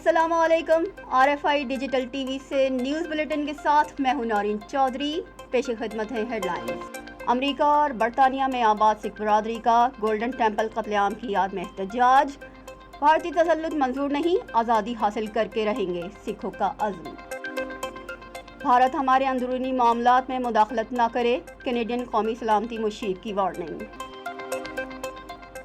अस्सलाम वालेकुम। RFI digital TV से न्यूज़ बुलेटिन के साथ मैं हूं नौरीन चौधरी। पेश खिदमत है हेडलाइंस। अमेरिका और बरतानिया में आबाद सिख बरादरी का गोल्डन टेम्पल कत्लेआम की याद में एहतजाज। भारतीय तसल्लुत मंजूर नहीं, आज़ादी हासिल करके रहेंगे, सिखों का अज़्म। भारत हमारे अंदरूनी मामलात में मुदाखलत न करे, कैनेडियन कौमी सलामती मुशीर की वार्निंग।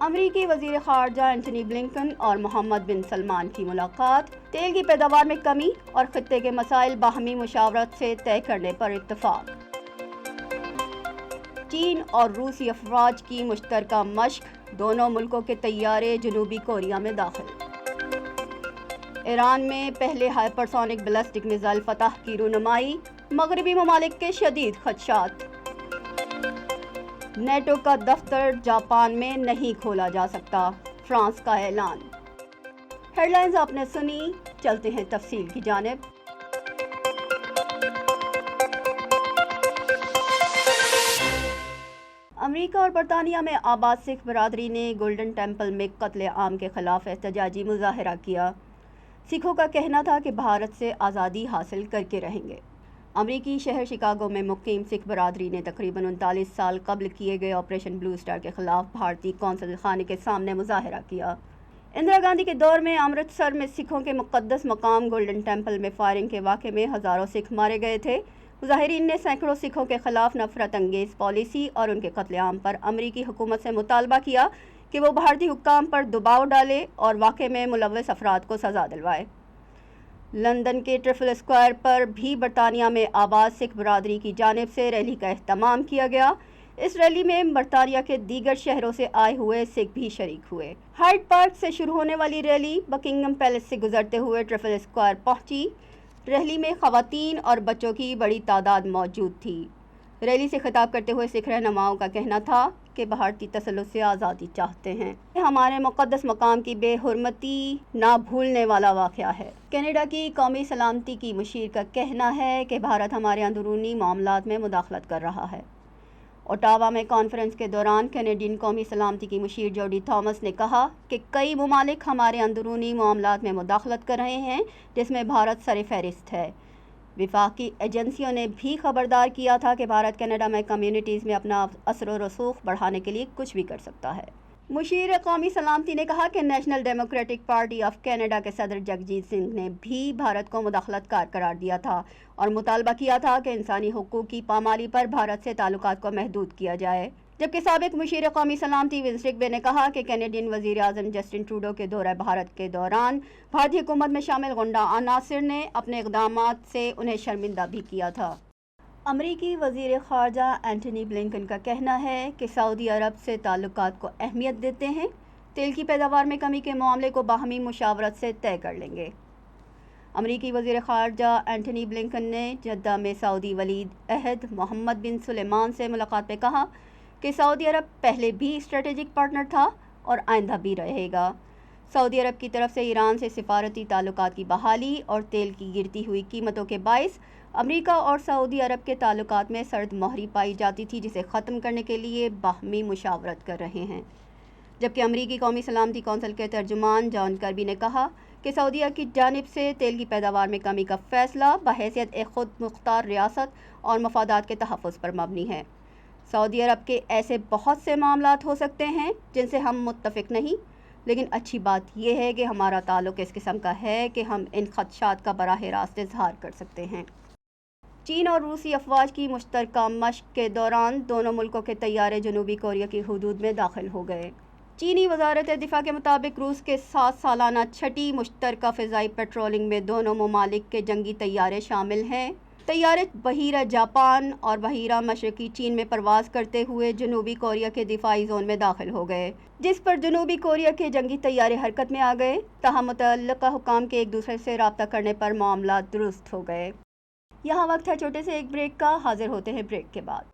अमरीकी वज़ीर ख़ारजा एंटनी ब्लिंकन और मोहम्मद बिन सलमान की मुलाकात। तेल की पैदावार में कमी और खित्ते के मसाइल बाहमी मुशावरत से तय करने पर इत्तफ़ाक़। चीन और रूसी अफवाज की मुश्तरका मश्क, दोनों मुल्कों के तैयारे जनूबी कोरिया में दाखिल। ईरान में पहले हाइपरसोनिक बैलिस्टिक मिसाइल फतह की रूनुमाई, मगरबी ममालिक के शदीद खदशात। नेटो का दफ्तर जापान में नहीं खोला जा सकता, फ्रांस का ऐलान। हेडलाइंस आपने सुनी, चलते हैं तफसील की जानिब। अमेरिका और बरतानिया में आबाद सिख बरादरी ने गोल्डन टेम्पल में कत्ले आम के खिलाफ एहतजाजी मुजाहरा किया। सिखों का कहना था कि भारत से आज़ादी हासिल करके रहेंगे। अमरीकी शहर शिकागो में मुकीम सिख बरादरी ने तकरीबन 39 साल कबल किए गए ऑपरेशन ब्लू स्टार के खिलाफ भारतीय कौंसल खाने के सामने मुजाहरा किया। इंदिरा गांधी के दौर में अमृतसर में सिखों के मुक़द्दस मकाम गोल्डन टेम्पल में फायरिंग के वाक़े में हज़ारों सिख मारे गए थे। मुजाहिरीन ने सैकड़ों सिखों के खिलाफ नफरत अंगेज़ पॉलिसी और उनके कत्लेआम पर अमरीकी हुकूमत से मुतालबा किया कि वो भारतीय हुक्काम पर दबाव डाले और वाक़े में मुलव्वस अफराद को सज़ा दिलवाए। लंदन के ट्रिफल स्क्वायर पर भी बरतानिया में आबाद सिख बरादरी की जानिब से रैली का एहतमाम किया गया। इस रैली में बरतानिया के दीगर शहरों से आए हुए सिख भी शरीक हुए। हाइड पार्क से शुरू होने वाली रैली बकिंगम पैलेस से गुजरते हुए ट्रिफल स्क्वायर पहुंची। रैली में ख़वातीन और बच्चों की बड़ी तादाद मौजूद थी। रैली से खिताब करते हुए सिख रहनुमाओं का कहना था कि भारतीय तसल्लुत से आज़ादी चाहते हैं। हमारे मुक़द्दस मकाम की बेहुरमती ना भूलने वाला वाक़या है। कनाडा की कौमी सलामती की मुशीर का कहना है कि भारत हमारे अंदरूनी मामलात में मुदाखलत कर रहा है। ओटावा में कॉन्फ्रेंस के दौरान कैनेडियन कौमी सलामती की मुशीर जोडी थॉमस ने कहा कि कई ममालिक हमारे अंदरूनी मामलात में मुदाखलत कर रहे हैं, जिसमें भारत सर-ए-फ़हरिस्त है। विफाकी एजेंसियों ने भी खबरदार किया था कि भारत कनाडा में कम्युनिटीज़ में अपना असर व रसूख बढ़ाने के लिए कुछ भी कर सकता है। मुशीर कौमी सलामती ने कहा कि national democratic party of Canada के सदर जगजीत सिंह ने भी भारत को मुदाखलतकार करार दिया था और मुतालबा किया था कि इंसानी हुकूक की पामाली पर भारत से ताल्लुकात को महदूद किया जाए। जबकि साबिक मुशीर कौमी सलामती विंस रिग्बे ने कहा कि कैनेडियन वज़ीर आज़म जस्टिन ट्रूडो के दौरे भारत के दौरान भारतीय हुकूमत में शामिल गुंडा अनासिर ने अपने इक़दामात से उन्हें शर्मिंदा भी किया था। अमरीकी वज़ीर ख़ारजा एंटनी ब्लिंकन का कहना है कि सऊदी अरब से ताल्लुकात को अहमियत देते हैं, तेल की पैदावार में कमी के मामले को बाहमी मुशावरत से तय कर लेंगे। अमरीकी वज़ीर ख़ारजा एंटनी ब्लिंकन ने जद्दा में सऊदी वलीद अहद मोहम्मद बिन सुलेमान से मुलाकात में कहा कि सऊदी अरब पहले भी स्ट्रेटेजिक पार्टनर था और आइंदा भी रहेगा। सऊदी अरब की तरफ से ईरान से सिफारती ताल्लुकात की बहाली और तेल की गिरती हुई कीमतों के बाइस अमेरिका और सऊदी अरब के ताल्लुकात में सर्द मोहरी पाई जाती थी, जिसे ख़त्म करने के लिए बाहमी मुशावरत कर रहे हैं। जबकि अमरीकी कौमी सलामती कौंसिल के तर्जुमान जॉन कर्बी ने कहा कि सऊदी अरब की जानिब से तेल की पैदावार में कमी का फ़ैसला बहैसियत एक खुद मुख्तार रियासत और मफादात के तहफ़्फ़ुज़ पर मबनी है। सऊदी अरब के ऐसे बहुत से मामलात हो सकते हैं जिनसे हम मुत्तफ़िक़ नहीं, लेकिन अच्छी बात यह है कि हमारा ताल्लुक़ इस किस्म का है कि हम इन ख़दशात का बराह रास्त इज़हार कर सकते हैं। चीन और रूसी अफवाज की मुश्तरका मश्क के दौरान दोनों मुल्कों के तैयारे जनूबी कोरिया की हुदूद में दाखिल हो गए। चीनी वज़ारत दिफ़ा के मुताबिक रूस के 7 सालाना छठी मुश्तरका फ़िज़ाई पेट्रोलिंग में दोनों ममालिक के जंगी तैयारे शामिल हैं। तैयारे बहीरा जापान और बहीरा मशरक़ी चीन में परवाज़ करते हुए जनूबी कोरिया के दिफाई जोन में दाखिल हो गए, जिस पर जनूबी कोरिया के जंगी तैयारे हरकत में आ गए। तहम मुतल्लिक़ा हुकाम के एक दूसरे से रब्ता करने पर मामला दुरुस्त हो गए। यहाँ वक्त है छोटे से एक ब्रेक का, हाजिर होते हैं ब्रेक के बाद।